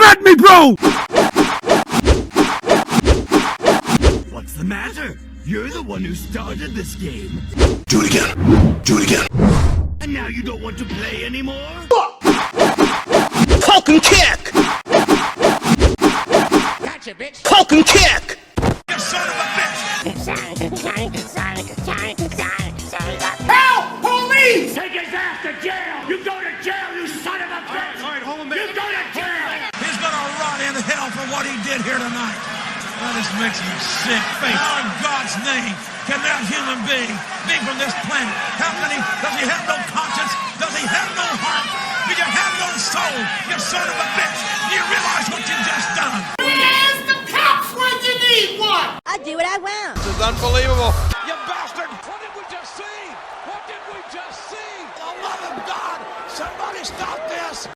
at me, bro! What's the matter? You're the one who started this game. Do it again. Do it again. And now you don't want to play anymore? Hulk and kick! Gotcha, bitch. Hulk and kick! You son of a bitch! Help! Police! Take his ass to jail! You go to jail, you son of a bitch! All right, hold him You back. go to jail! He's gonna rot in hell for what he did here tonight. That just makes me sick. How in God's name can that human being be from this planet? How can he? Does he have no conscience? Does he have no heart? Do you have no soul? You son of a bitch! Do you realize what you just done? Where's the cops when you need one? I do what I want. This is unbelievable.